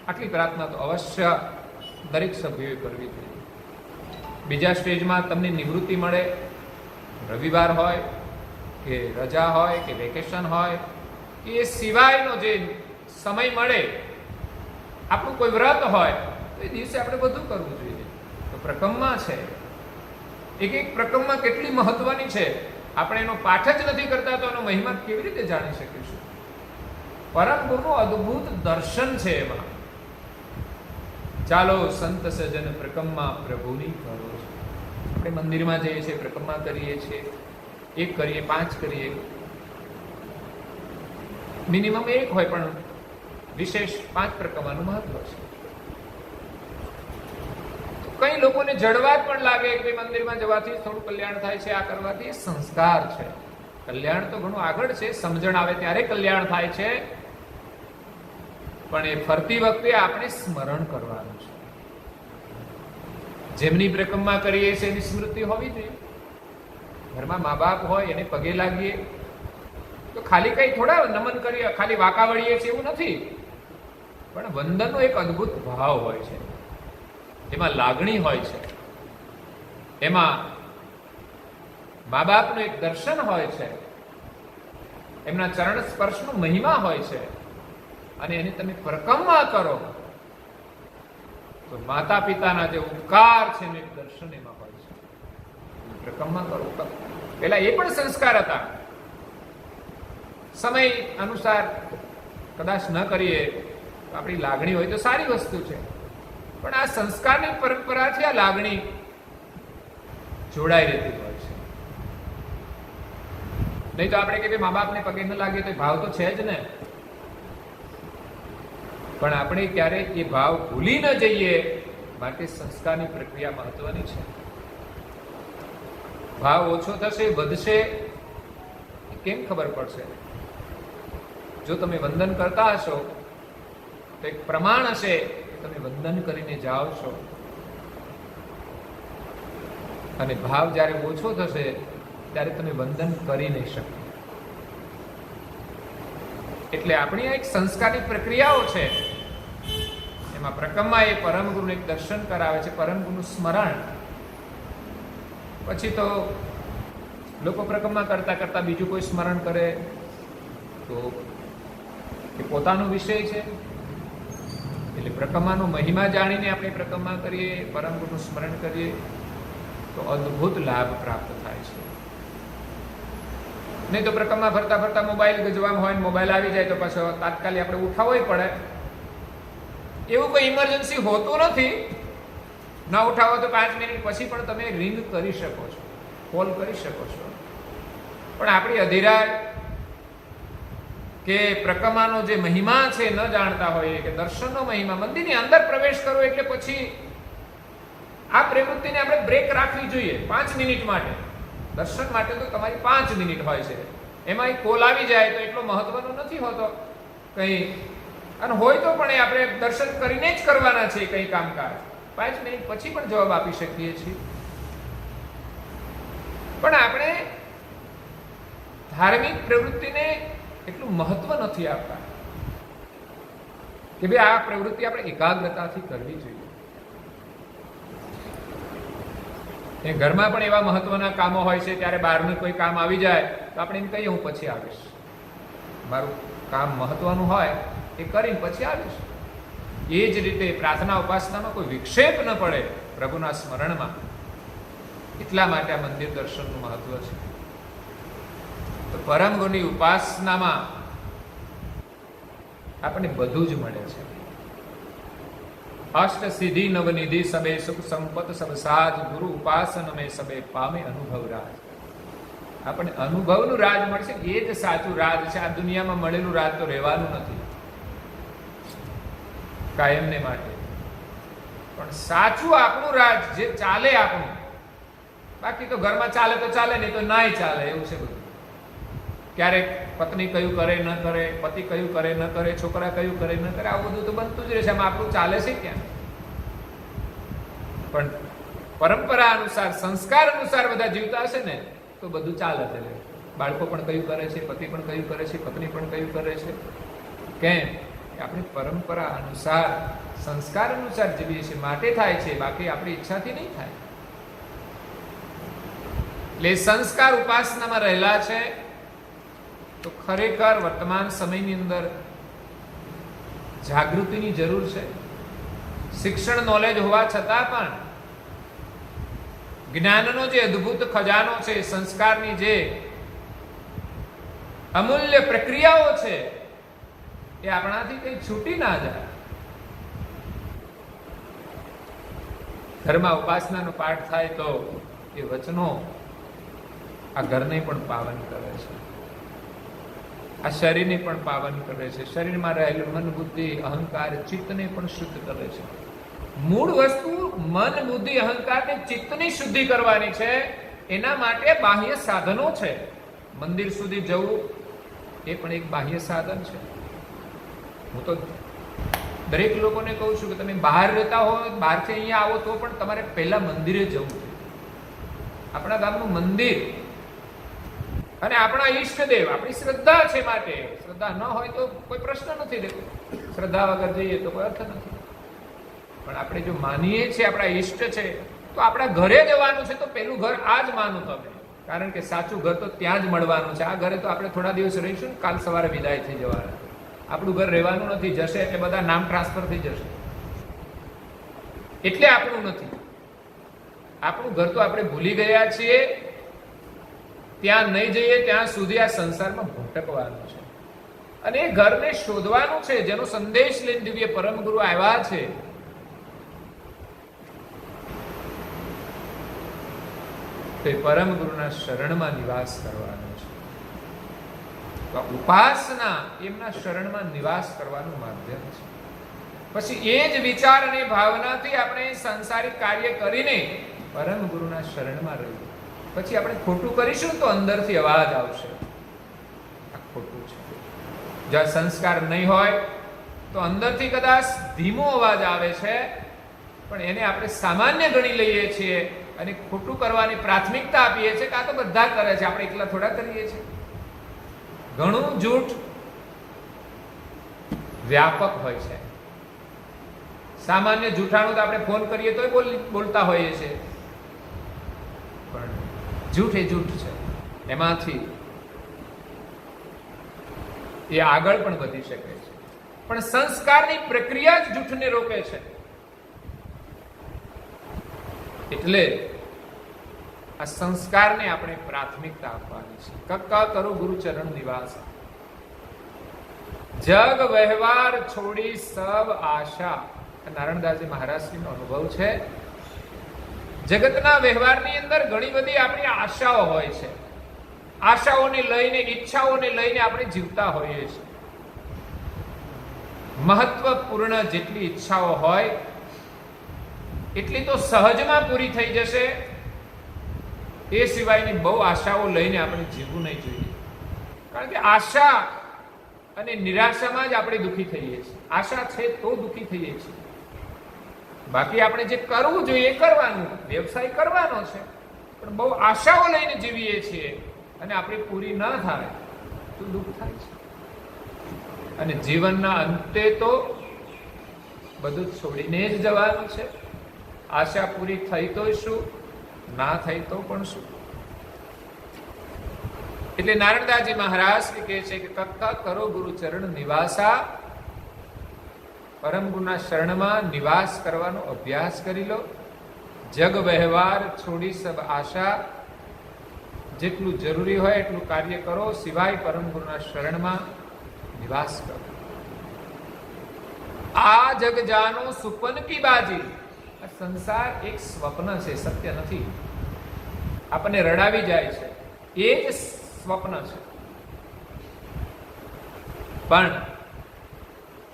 આટલી પ્રાર્થના તો અવશ્ય દરેક સભ્યોએ કરવી જોઈએ. બીજા સ્ટેજમાં તમને નિવૃત્તિ મળે, રવિવાર હોય કે રજા હોય કે વેકેશન હોય કે એ સિવાયનો જે સમય મળે, આપણું કોઈ વ્રત હોય તો એ દિવસે આપણે બધું કરવું જોઈએ. તો પ્રકમમાં છે, એક એક પ્રકમમાં કેટલી મહત્વની છે. આપણે એનો પાઠ જ નથી કરતા તો એનો મહિમા કેવી રીતે જાણી શકીશું? પરમ ગુરુનું અદ્ભુત દર્શન છે એમાં. ચાલો સંત સજન પ્રકમમાં પ્રભુની કરો. આપણે મંદિરમાં જઈએ છીએ, પ્રકમમાં કરીએ છીએ, 1 કરીએ, 5 કરીએ, મિનિમમ 1 હોય, પણ વિશેષ 5 પ્રકમવાનું મહત્વ છે. કઈ લોકોને જડવાત પણ લાગે કે મંદિરમાં જવાથી થોડું કલ્યાણ થાય છે, આ કરવાથી. સંસ્કાર છે. કલ્યાણ તો ઘણું આગળ છે. સમજણ આવે ત્યારે કલ્યાણ થાય છે. પણ એ ફરતી વખતે આપણે સ્મરણ કરવાનું છે. જેમની પરિક્રમા કરીએ છીએ એની સ્મૃતિ હોવી જોઈએ. ઘરમાં મા બાપ હોય એને પગે લાગીએ તો ખાલી કઈ થોડા નમન કરીએ, ખાલી વાંકા વળીએ છીએ એવું નથી, પણ વંદનનો એક અદ્ભુત ભાવ હોય છે, એમાં લાગણી હોય છે, એમાં મા બાપનું એક દર્શન હોય છે, એમના ચરણ સ્પર્શનો મહિમા હોય છે, અને એની તમે પરિક્રમા કરો તો માતા પિતાના જે ઉપકાર છે એનું એક દર્શન એમાં હોય છે. પરિક્રમા કરો. પેલા એ પણ સંસ્કાર હતા, સમય અનુસાર કદાચ ન કરીએ તો આપણી લાગણી હોય તો સારી વસ્તુ છે, પણ આ સંસ્કારની પરંપરાથી આ લાગણી જોડાઈ રહેતી હોય છે. નહીં તો આપણે કે મા બાપને પગે ન લાગે તો ભાવ તો છે જ ને, પણ આપણે ક્યારે એ ભાવ ભૂલી ન જઈએ માટે સંસ્કારની પ્રક્રિયા મહત્વની છે. ભાવ ઓછો થશે, વધશે, કેમ ખબર પડશે? જો તમે વંદન કરતા હશો તો એક પ્રમાણ હશે કે તમે વંદન કરીને જાઓ છો, અને ભાવ જ્યારે ઓછો થશે ત્યારે તમે વંદન કરી નહીં શકો. એટલે આપણી આ એક સંસ્કારની પ્રક્રિયાઓ છે. એમાં પરિક્રમા એ પરમ ગુરુનું એક દર્શન કરાવે છે, પરમ ગુરુનું સ્મરણ. પછી તો લોકો પરિક્રમા કરતા કરતા બીજું કોઈ સ્મરણ કરે તો એ પોતાનો વિષય છે. એટલે પરિક્રમાનો મહિમા જાણીને આપણે પરિક્રમા કરીએ, પરમ ગુરુનું સ્મરણ કરીએ તો અદ્ભુત લાભ પ્રાપ્ત થાય છે. નહીં તો પરિક્રમા ફરતા ફરતા મોબાઈલ ગજવામાં હોય, મોબાઈલ આવી જાય તો પાછો તાત્કાલિક આપણે ઉઠાવવો પડે. એવું કોઈ ઇમરજન્સી હોતું નથી. ન ઉઠાવો તો 5 મિનિટ પછી પણ તમે રિંગ કરી શકો છો, કોલ કરી શકો છો. પણ આપણી અધીરાય કે પરિક્રમાનો જે મહિમા છે ન જાણતા હોઈએ, કે દર્શનનો મહિમા, મંદિરની અંદર પ્રવેશ કરો એટલે પછી આ પ્રવૃત્તિને આપણે બ્રેક રાખવી જોઈએ 5 મિનિટ માટે. દર્શન માટે તો તમારી 5 મિનિટ હોય છે, એમાં કોલ આવી જાય તો એટલો મહત્વનો નથી હોતો કંઈ, અને હોય તો પણ એ આપણે દર્શન કરીને જ કરવાના છે કંઈ કામકાજ. 5 મિનિટ પછી પણ જવાબ આપી શકીએ છીએ. પણ આપણે ધાર્મિક પ્રવૃત્તિને એટલું મહત્વ નથી આપતા કે ભાઈ આ પ્રવૃત્તિ આપણે એકાગ્રતાથી કરવી જોઈએ. એ ઘરમાં પણ એવા મહત્વના કામો હોય છે, ત્યારે બહારનું કોઈ કામ આવી જાય તો આપણે એમ કહીએ હું પછી આવીશ, મારું કામ મહત્વનું હોય એ કરીને પછી આવીશ. એ જ રીતે પ્રાર્થના ઉપાસનામાં કોઈ વિક્ષેપ ન પડે પ્રભુના સ્મરણમાં, એટલા માટે આ મંદિર દર્શનનું મહત્વ છે. તો પરમ ગુરુની ઉપાસનામાં આપણને બધું જ મળે છે. અષ્ટ સિદ્ધિ નવનિધિ સબે સુખ સંપત સબ સાજ, ગુરુ ઉપાસન મેં સબે પામે અનુભવ રાજ. આપણને અનુભવનું રાજ મળશે, એ જ સાચું રાજ છે. આ દુનિયામાં મળેલું રાજ તો રહેવાનું નથી કાયમને માટે, પણ સાચું આપણું રાજ જે ચાલે આપણું. બાકી તો ઘરમાં ચાલે તો ચાલે, નહીં તો નાય ચાલે, એવું છે બધું. ક્યારેક પત્ની કયું કરે ન કરે, પતિ કયું કરે ન કરે, છોકરા કયું કરે ન કરે, આવું બધું તો બનતું જ રહેશે. આમાં આપણું ચાલે છે ક્યાં? પણ પરંપરા અનુસાર, સંસ્કાર અનુસાર બધા જીવતા હશે ને તો બધું ચાલે છે. બાળકો પણ કયું કરે છે, પતિ પણ કયું કરે છે, પત્ની પણ કયું કરે છે. કેમ? આપણી પરંપરા અનુસાર, સંસ્કાર અનુસાર જીવીએ છીએ માટે થાય છે, બાકી આપણી ઈચ્છાથી નહીં થાય. એટલે સંસ્કાર ઉપાસનામાં રહેલા છે. તો ખરેખર વર્તમાન સમયની અંદર જાગૃતિની જરૂર છે. શિક્ષણ, નોલેજ હોવા છતાં પણ જ્ઞાનનો જે અદ્ભુત ખજાનો છે, સંસ્કારની જે અમૂલ્ય પ્રક્રિયાઓ છે, એ આપણાથી કઈ છૂટી ના જાય. ઘરમાં ઉપાસનાનો પાઠ થાય તો એ વચનો આ ઘરને પણ પાવન કરે છે, આ શરીરને પણ પાવન કરે છે. શરીરમાં રહેલું મન, બુદ્ધિ, અહંકાર, ચિત્તને પણ શુદ્ધ કરે છે. મૂળ વસ્તુ મન, બુદ્ધિ, અહંકાર ને ચિત્તની શુદ્ધિ કરવાની છે. એના માટે બાહ્ય સાધનો છે. મંદિર સુધી જવું એ પણ એક બાહ્ય સાધન છે. હું તો દરેક લોકોને કહું છું કે તમે બહાર રહેતા હો, બહારથી અહીંયા આવો તો પણ તમારે પહેલા મંદિરે જવું જોઈએ. આપણા ગામનું મંદિર અને આપણા ઈષ્ટદેવ આપણી શ્રદ્ધા છે, માટે શ્રદ્ધા ન હોય તો કોઈ પ્રશ્ન નથી રહેતો. શ્રદ્ધા વગર જઈએ તો કોઈ અર્થ નથી. પણ આપણે જો માનીએ છીએ આપણા ઈષ્ટ છે તો આપણા ઘરે જવાનું છે, તો પેલું ઘર આ જ માનું તમે, કારણ કે સાચું ઘર તો ત્યાં જ મળવાનું છે. આ ઘરે તો આપણે થોડા દિવસ રહીશું, કાલ સવારે વિદાય થઈ જવાના. આપણું ઘર રહેવાનું નથી. જશે એટલે બધા નામ ટ્રાન્સફર થઈ જશે, એટલે આપણું નથી. આપણું ઘર તો આપણે ભૂલી ગયા છીએ. ત્યાં નહીં જઈએ ત્યાં સુધી આ સંસારમાં ભટકવાનું છે, અને એ ઘરને શોધવાનું છે જેનો સંદેશ લઈને દિવ્ય પરમ ગુરુ આવ્યા છે. તે પરમ ગુરુના શરણમાં નિવાસ કરવાનો છે. તો ઉપાસના એમના શરણમાં નિવાસ કરવાનું માધ્યમ છે. પછી એ જ વિચાર અને ભાવનાથી આપણે સંસારિક કાર્ય કરીને પરમ ગુરુના શરણમાં રહીએ. પછી આપણે ખોટું કરીશું તો અંદરથી અવાજ આવશે, આ ખોટું છે. જ્યાં સંસ્કાર નહીં હોય તો અંદરથી કદાચ ધીમો અવાજ આવે છે, પણ એને આપણે સામાન્ય ગણી લઈએ છીએ અને ખોટું કરવાની પ્રાથમિકતા આપીએ છીએ. કાં તો બધા કરે છે, આપણે એકલા થોડા કરીએ છીએ. ઘણું જૂઠ વ્યાપક હોય છે. સામાન્ય જૂઠાણું તો આપણે ફોન કરીએ તો બોલતા હોઈએ છીએ, પણ જૂઠ એ જૂઠ છે. એમાંથી એ આગળ પણ વધી શકે છે, પણ સંસ્કારની પ્રક્રિયા જ જૂઠને રોકે છે. એટલે આ સંસ્કારને આપણે પ્રાથમિકતા આપવાની છે. કક્ક કરો ગુરુચરણ નિવાસ, જગ વ્યવહાર છોડી સબ આશા. નારાયણદાસજી મહારાજજીનો અનુભવ છે. જગતના વ્યવહારની અંદર ઘણી બધી આપણી આશાઓ હોય છે. આશાઓને લઈને, ઈચ્છાઓને લઈને આપણે જીવતા હોઈએ છીએ. મહત્વપૂર્ણ જેટલી ઈચ્છાઓ હોય એટલી તો સહજમાં પૂરી થઈ જશે. એ સિવાયની બહુ આશાઓ લઈને આપણે જીવવું નહીં જોઈએ, કારણ કે આશા અને નિરાશામાં જ આપણે દુઃખી થઈએ છીએ. આશા છે તો દુઃખી થઈએ છીએ. બાકી આપણે જે કરવું જોઈએ એ કરવાનું, વ્યવસાય કરવાનો છે, પણ બહુ આશાઓ લઈને જીવીએ છીએ અને આપણી પૂરી ન થાય તો દુઃખ થાય છે. અને જીવનના અંતે તો બધું છોડીને જ જવાનું છે. આશા પૂરી થઈ તો શું, ના થઈ તો પણ શું. એટલે નારાયણદાસજી મહારાજ કહે છે કે કક્ક કરો ગુરુચરણ નિવાસા. પરમ ગુરુના શરણમાં નિવાસ કરવાનો અભ્યાસ કરી લો. જગ વ્યવહાર છોડી સબ આશા. જેટલું જરૂરી હોય એટલું કાર્ય કરો, સિવાય પરમ ગુરુના શરણમાં નિવાસ કરો. આ જગ જાનો સુપન કી બાજી. આ સંસાર એક સ્વપ્ન છે, સત્ય નથી. આપણને રડાવી જાય છે, એ જ સ્વપ્ન છે. પણ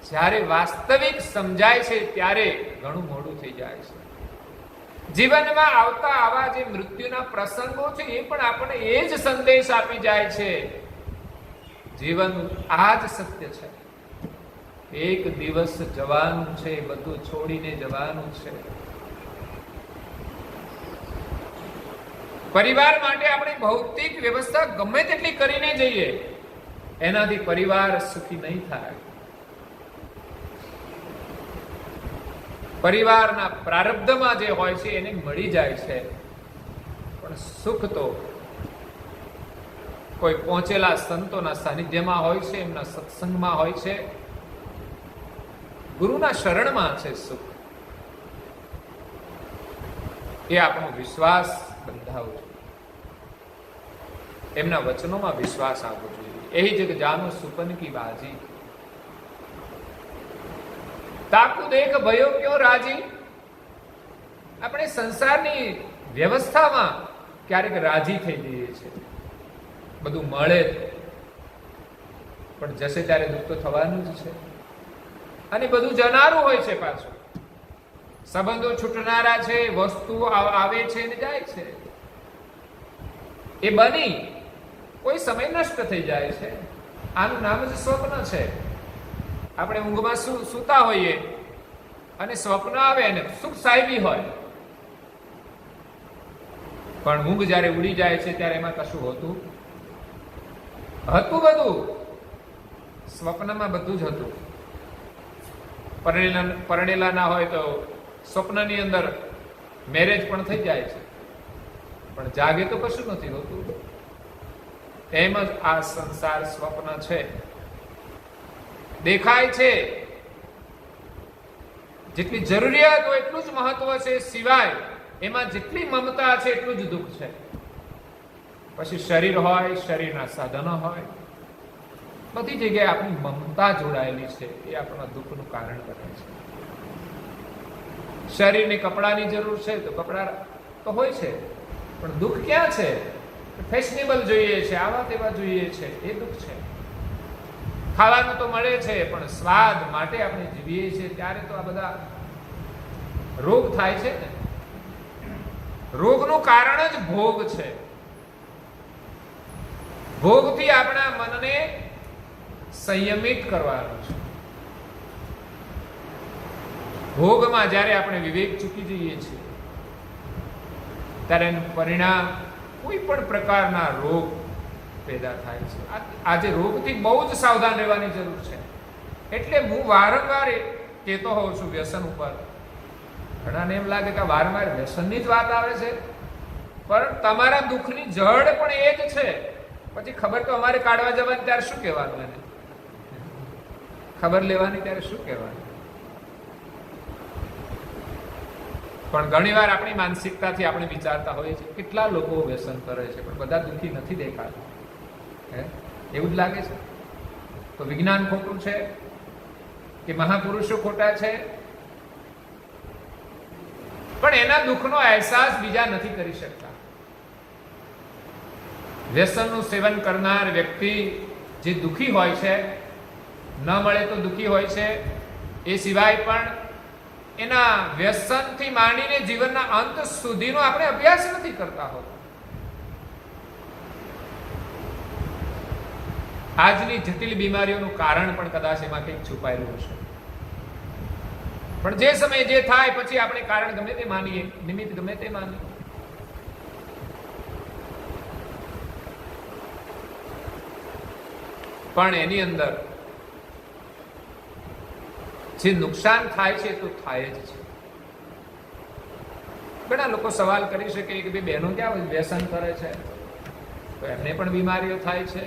જ્યારે વાસ્તવિક સમજાય છે ત્યારે ઘણું મોડું થઈ જાય છે. જીવનમાં આવતા આવા જે મૃત્યુના પ્રસંગો છે એ પણ આપણને એ જ સંદેશ આપી જાય છે. જીવન આ જ સત્ય છે. એક દિવસ જવાનું છે, બધું છોડીને જવાનું છે. પરિવાર માટે આપણે ભૌતિક વ્યવસ્થા ગમે તેટલી કરીને જઈએ, એનાથી પરિવાર સુખી નહીં થાય. પરિવારના પ્રારબ્ધમાં જે હોય છે એને મળી જાય છે, પણ સુખ તો કોઈ પહોંચેલા સંતોના સાનિધ્યમાં હોય છે, એમના સત્સંગમાં હોય છે, ગુરુના શરણમાં છે સુખ. એ આપણો વિશ્વાસ બંધાવવો જોઈએ, એમના વચનોમાં વિશ્વાસ આપવો જોઈએ. એહી જગ જાનો સુપન કી બાજી. તાકુ દેખ ભયો ક્યો રાજી. આપણે સંસારની વ્યવસ્થામાં ક્યારેક રાજી થઈ જઈએ છીએ, બધું મળે, પણ જશે ત્યારે દુઃખ તો થવાનું જ છે. અને બધું જનારું હોય છે પાછું. સંબંધો છૂટનારા છે, વસ્તુઓ આવે છે ને જાય છે. એ બની કોઈ સમય નષ્ટ થઈ જાય છે. આનું નામ જ સ્વપ્ન છે. આપણે ઊંઘમાં સૂતા હોઈએ અને સ્વપ્ન આવે અને સુખ સાહેબી હોય, પણ ઊંઘ જ્યારે ઉડી જાય છે ત્યારે એમાં કશું હતું બધું સ્વપ્નમાં બધું જ હતું. પરણેલા ના હોય તો સ્વપ્નની અંદર મેરેજ પણ થઈ જાય છે, પણ જાગે તો કશું નથી હોતું. એમ જ આ સંસાર સ્વપ્ન છે, દેખાય છે, જેટલી જરૂરિયાત હોય એટલું જ મહત્વ છે, સિવાય એમાં જેટલી મમતા છે એટલું જ દુઃખ છે. પછી શરીર હોય, શરીરના સાધનો હોય, બધી જગ્યાએ આપણી મમતા જોડાયેલી છે, એ આપણા દુઃખનું કારણ બને છે. શરીરને કપડાની જરૂર છે તો કપડા તો હોય છે, પણ દુઃખ ક્યાં છે? ફેશનેબલ જોઈએ છે, આવા તેવા જોઈએ છે, એ દુઃખ છે. ખાવાનું તો મળે છે, પણ સ્વાદ માટે આપણે જીવીએ છીએ ત્યારે તો આ બધા રોગ થાય છે ને. રોગનું કારણ જ ભોગ છે. ભોગથી આપણા મનને સંયમિત કરવાનું છે. ભોગમાં જ્યારે આપણે વિવેક ચૂકી જઈએ છીએ ત્યારે એનું પરિણામ કોઈ પણ પ્રકારના રોગ પેદા થાય છે. આજે રોગથી બહુ જ સાવધાન રહેવાની જરૂર છે. એટલે હું વારંવાર કહેતો હોઉં છું વ્યસન ઉપર. ઘણાને એમ લાગે કે વારંવાર વ્યસનની જ વાત આવે છે, પણ તમારા દુઃખની જડ પણ એ જ છે. પછી ખબર તો અમારે કાઢવા જવાની ત્યારે શું કહેવાનું, એને ખબર લેવાની ત્યારે શું કહેવાનું. પણ ઘણીવાર આપણી માનસિકતાથી આપણે વિચારતા હોઈએ છીએ કેટલા લોકો વ્યસન કરે છે પણ બધા દુઃખી નથી દેખાતા, એવું જ લાગે છે. તો વિજ્ઞાન ખોટું છે કે મહાપુરુષો ખોટા છે? પણ એના દુઃખનો અહેસાસ બીજા નથી કરી શકતા. વ્યસનનું સેવન કરનાર વ્યક્તિ જે દુઃખી હોય છે, ન મળે તો દુઃખી હોય છે, એ સિવાય પણ એના વ્યસનથી માંડીને જીવનના અંત સુધીનો આપણે અભ્યાસ નથી કરતા હોતા. આજની જટિલ બીમારીઓનું કારણ પણ કદાચ એમાં કંઈક છુપાયેલું હશે. પણ જે સમયે જે થાય પછી આપણે કારણ ગમે તે માનીએ, નિમિત્ત ગમે તે માનીએ. પણ એની અંદર જે નુકસાન થાય છે તો થાય જ છે. ઘણા લોકો સવાલ કરી શકે કે ભાઈ બહેનો ક્યાં વ્યસન કરે છે તો એમને પણ બીમારીઓ થાય છે.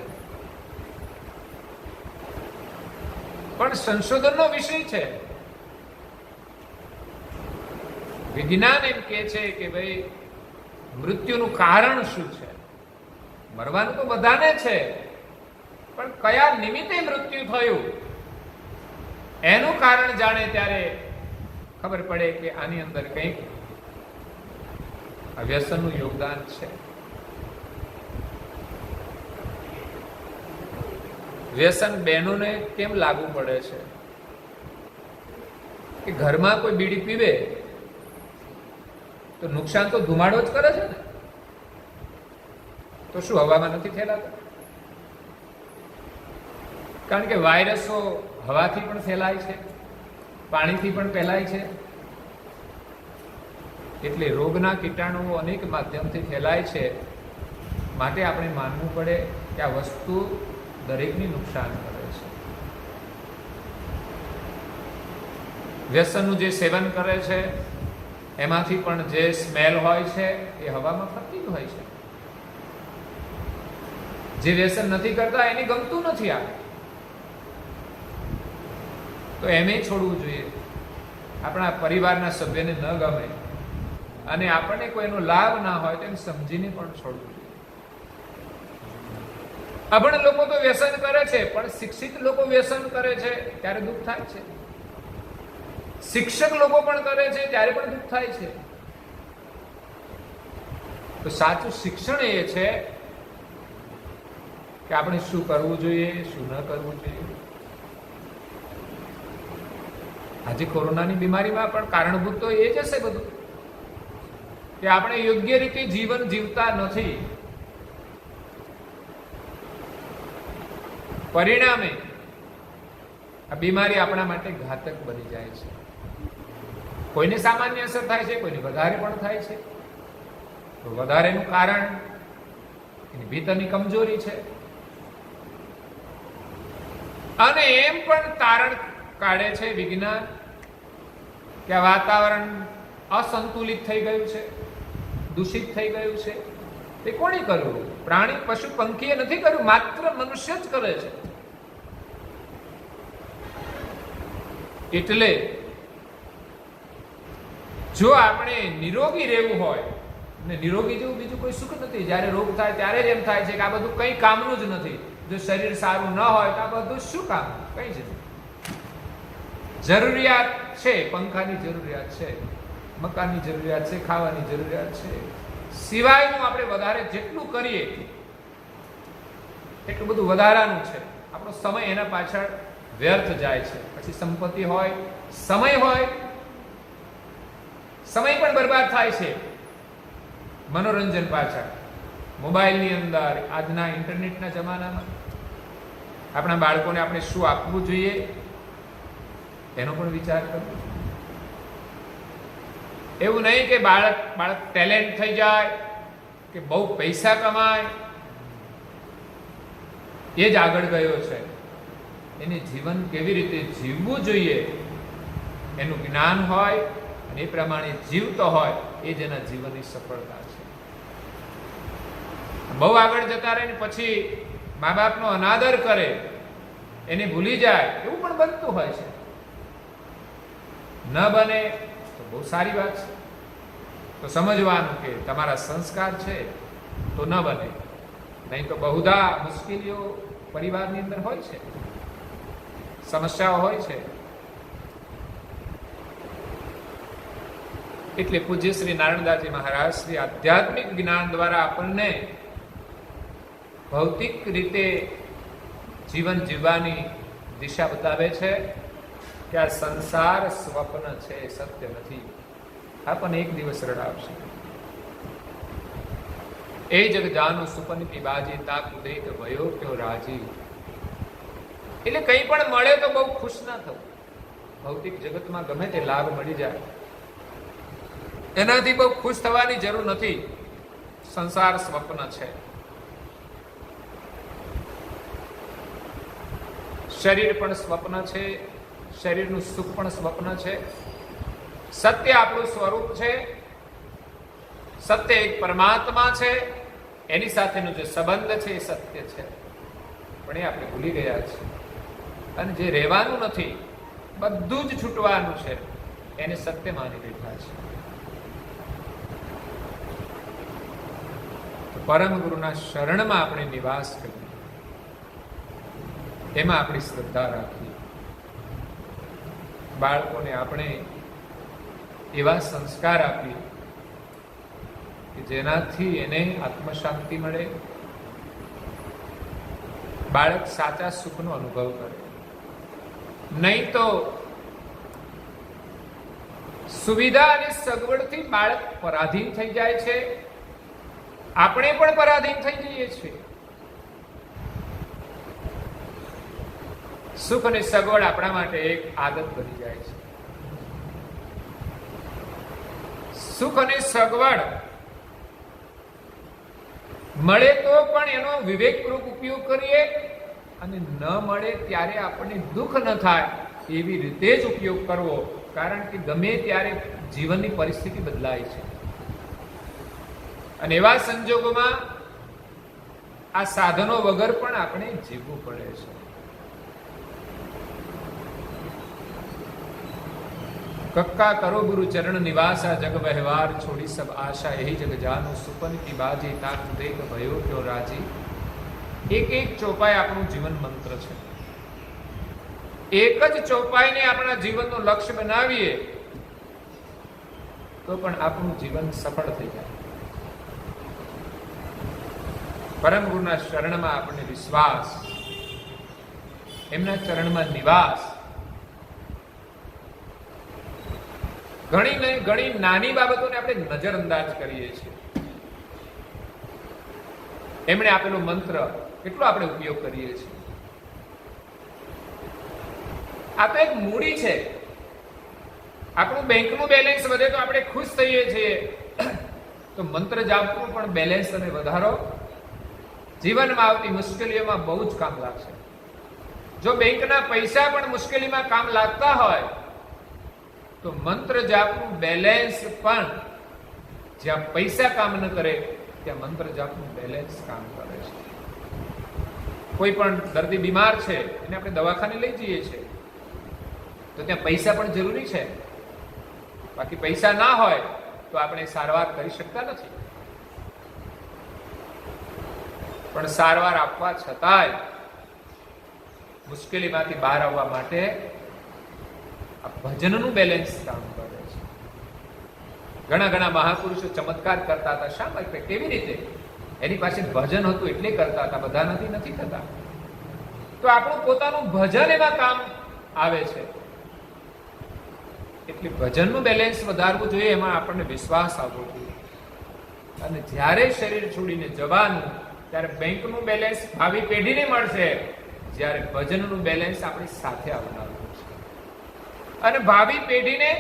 પણ સંશોધનનો વિષય છે. વિજ્ઞાન એમ કહે છે કે ભાઈ મૃત્યુનું કારણ શું છે? મરવાનું તો બધાને છે, પણ કયા નિમિત્તે મૃત્યુ થયું એનું કારણ જાણે ત્યારે ખબર પડે કે આની અંદર કંઈક વ્યસનનું યોગદાન છે. વ્યસન બહેનોને કેમ લાગુ પડે છે કે ઘરમાં કોઈ બીડી પીવે તો નુકસાન તો ધુમાડો જ કરે છે ને, તો શું હવામાં નથી ફેલાતા? કારણ કે વાયરસો હવાથી પણ ફેલાય છે, પાણીથી પણ ફેલાય છે. એટલે રોગના કીટાણુઓ અનેક માધ્યમથી ફેલાય છે. માટે આપણે માનવું પડે કે આ વસ્તુ દરેકને નુકસાન કરે છે. વ્યસનનું જે સેવન કરે છે એમાંથી પણ જે સ્મેલ હોય છે એ હવામાં ફરતી જ હોય છે. જે વ્યસન નથી કરતા એને ગમતું નથી આ, તો એમ છોડવું જોઈએ. આપણા પરિવારના સભ્યને ન ગમે અને આપણને કોઈનો લાભ ના હોય તો એમ સમજીને પણ છોડવું જોઈએ. અભણ લોકો તો વ્યસન કરે છે, પણ શિક્ષિત લોકો વ્યસન કરે છે ત્યારે દુઃખ થાય છે. શિક્ષક લોકો પણ કરે છે ત્યારે પણ દુઃખ થાય છે. તો સાચું શિક્ષણ એ છે કે આપણે શું કરવું જોઈએ, શું ન કરવું જોઈએ. આજે કોરોનાની બીમારીમાં પણ કારણભૂત તો એ જ હશે બધું, કે આપણે યોગ્ય રીતે જીવન જીવતા નથી. પરિણામે આ બીમારી આપણા માટે ઘાતક બની જાય છે. કોઈને સામાન્ય અસર થાય છે, કોઈને વધારે પણ થાય છે. તો વધારેનું કારણ એની ભીતરની કમજોરી છે. અને એમ પણ તારણ કાઢે છે વિજ્ઞાન કે આ વાતાવરણ અસંતુલિત થઈ ગયું છે, દૂષિત થઈ ગયું છે. તે કોણે કર્યું? પ્રાણી પશુ પંખીએ નથી કર્યું, માત્ર મનુષ્ય જ કરે છે. એટલે જો આપણે નિરોગી રહેવું હોય, ને નિરોગી જેવું બીજું કોઈ સુખ નથી. જ્યારે રોગ થાય ત્યારે જ એમ થાય છે કે આ બધું કંઈ કામનું જ નથી. જો શરીર સારું ન હોય તો આ બધું શું કામ? કંઈ જ નહીં. જરૂરિયાત છે, પંખાની જરૂરિયાત છે, મકાનની જરૂરિયાત છે, ખાવાની જરૂરિયાત છે. સિવાયનું આપણે વધારે જેટલું કરીએ એટલું બધું વધારાનું છે. આપણો સમય એના પાછળ વ્યર્થ જાય છે. પછી સંપત્તિ હોય, સમય હોય, સમય પણ બરબાદ થાય છે મનોરંજન પાછળ. મોબાઈલની અંદર, આજના ઇન્ટરનેટના જમાનામાં આપણા બાળકોને આપણે શું આપવું જોઈએ એનો પણ વિચાર કરવો. એવું નહીં કે બાળક ટેલેન્ટ થઈ જાય કે બહુ પૈસા કમાય એ જ આગળ ગયો છે. એને જીવન કેવી રીતે જીવવું જોઈએ એનું જ્ઞાન હોય અને એ પ્રમાણે જીવતો હોય એ જ એના જીવનની સફળતા છે. બહુ આગળ જતા રહે ને પછી મા બાપનો અનાદર કરે, એને ભૂલી જાય, એવું પણ બનતું હોય છે. ન બને તો બહુ સારી વાત છે. તો સમજવાનું કે તમારા સંસ્કાર છે તો ન બને, નહીં તો બહુધા મુશ્કેલીઓ પરિવારની અંદર હોય છે, સમસ્યાઓ હોય છે. એટલે પૂજ્ય શ્રી નારાયણદાસજી મહારાજ શ્રી આધ્યાત્મિક જ્ઞાન દ્વારા આપણને ભૌતિક રીતે જીવન જીવવાની દિશા બતાવે છે કે આ સંસાર સ્વપ્ન છે, સત્ય નથી. આપણને એક દિવસ રડાવશે. એ જગ જાનું સુપન કી બાજી તાક દેખ ભયો ક્યો રાજી. એટલે કંઈ પણ મળે તો બહુ ખુશ ના થવું. ભૌતિક જગતમાં ગમે તે લાભ મળી જાય એનાથી બહુ ખુશ થવાની જરૂર નથી. સંસાર સ્વપ્ન છે. શરીર પણ સ્વપ્ન છે, શરીરનું સુખ પણ સ્વપ્ન છે. સત્ય આપણું સ્વરૂપ છે. સત્ય એક પરમાત્મા છે, એની સાથેનો જે સંબંધ છે એ સત્ય છે. પણ એ આપણે ભૂલી ગયા છે. અને જે રહેવાનું નથી, બધું જ છૂટવાનું છે, એને સત્ય માની બેઠા છે. પરમ ગુરુના શરણમાં આપણે નિવાસ કરીએ, એમાં આપણી શ્રદ્ધા રાખીએ. બાળકોને આપણે એવા સંસ્કાર આપીએ કે જેનાથી એને આત્મશાંતિ મળે, બાળક સાચા સુખનો અનુભવ કરે. નહીં તો સુવિધા અને સગવડથી બાળક પરાધીન થઈ જાય છે. આપણે પણ પરાધીન થઈ જઈએ છીએ. સુખ અને સગવડ આપણા માટે એક આદત બની જાય છે. સુખ અને સગવડ મળે તો પણ એનો વિવેકપૂર્વક ઉપયોગ કરીએ, અને ન મળે ત્યારે આપણને દુઃખ ન થાય એવી રીતે જ ઉપયોગ કરવો. કારણ કે ગમે ત્યારે જીવનની પરિસ્થિતિ બદલાય છે, અને એવા સંજોગોમાં આ સાધનો વગર પણ આપણે જીવવું પડે છે. કક્કા કરો ગુરુ ચરણ નિવાસા, જગ વ્યવહાર છોડી સબ આશા, यही જગ જાનું સુપન કી બાજી તાક દેખ ભયો ક્યો રાજી. એક એક ચોપાઈ આપણું જીવન મંત્ર છે. એક જ ચોપાઈને આપણા જીવનનો લક્ષ્ય બનાવીએ તો પણ આપણું જીવન સફળ થઈ જાય. પરમ ગુરુના શરણમાં આપણને વિશ્વાસ, એમના ચરણમાં નિવાસ. ઘણી નાની બાબતોને આપણે નજરઅંદાજ કરીએ છીએ. એમણે આપેલો મંત્ર કેટલો આપણે ઉપયોગ કરીએ છીએ. આ તો એક મૂડી છે. આપણું બેંકનું બેલેન્સ વધે તો આપણે ખુશ થઈએ છીએ, તો મંત્ર જાપનું પણ બેલેન્સ અને વધારો જીવનમાં આવતી મુશ્કેલીઓમાં બહુ જ કામ લાગશે. જો બેંકના પૈસા પણ મુશ્કેલીમાં કામ લાગતા હોય તો મંત્ર જાપનું બેલેન્સ પણ, જ્યાં પૈસા કામ ન કરે ત્યાં મંત્ર જાપનું બેલેન્સ કામ કરે છે. કોઈ પણ દર્દી બીમાર છે એને આપણે દવાખાને લઈ જઈએ છીએ તો ત્યાં પૈસા પણ જરૂરી છે. બાકી પૈસા ના હોય તો આપણે સારવાર કરી શકતા નથી. પણ સારવાર આપવા છતાંય મુશ્કેલીમાંથી બહાર આવવા માટે આ ભજનનું બેલેન્સ કામ કરે છે. ઘણા ઘણા મહાપુરુષો ચમત્કાર કરતા હતા. શા માટે? કેવી રીતે? એની પાસે ભજન હતું એટલે કરતા હતા, બધા નથી થતા. તો આપણું પોતાનું ભજન એમાં કામ આવે છે. એટલે ભજનનું બેલેન્સ વધારવું જોઈએ, એમાં આપણને વિશ્વાસ આવવો જોઈએ. અને જ્યારે શરીર છોડીને જવાનું ત્યારે બેંકનું બેલેન્સ ભાવિ પેઢીને મળશે, જ્યારે ભજનનું બેલેન્સ આપણી સાથે આવનારું છે. અને ભાવિ પેઢીને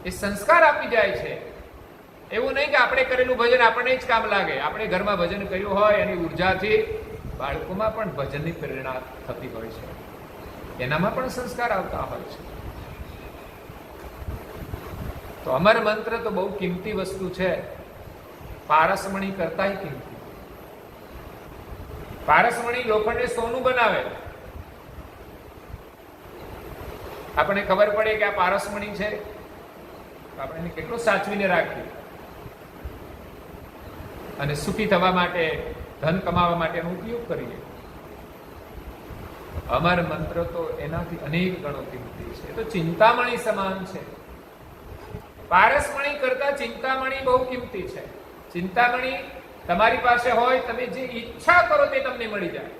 એ સંસ્કાર આપી જાય છે. એવું નહીં કે આપણે કરેલું ભજન આપણને જ કામ લાગે. આપણે ઘરમાં ભજન કર્યું હોય એની ઉર્જાથી બાળકોમાં પણ ભજનની પ્રેરણા થતી હોય છે, એનામાં પણ સંસ્કાર આવતા હોય છે. તો અમર મંત્ર તો બહુ કિંમતી વસ્તુ છે, પારસમણી કરતાય કિંમતી. પારસમણી લોખંડને સોનું બનાવે. આપણને ખબર પડે કે આ પારસમણી છે, આપણે એને કેટલું સાચવીને રાખીએ અને સુખી થવા માટે, ધન કમાવા માટેનો ઉપયોગ કરીએ. અમર મંત્ર તો એનાથી અનેક ગણો કિંમતી છે. એ તો ચિંતામણી સમાન છે. પારસમણી કરતા ચિંતામણી બહુ કિંમતી છે. ચિંતામણી તમારી પાસે હોય, તમે જે ઈચ્છા કરો તે તમને મળી જાય.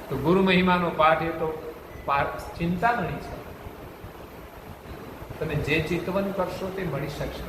તો ગુરુ મહિમાનો પાઠ એ તો ચિંતામણી છે. તમે જે ચિંતવન કરશો તે મળી શકશે.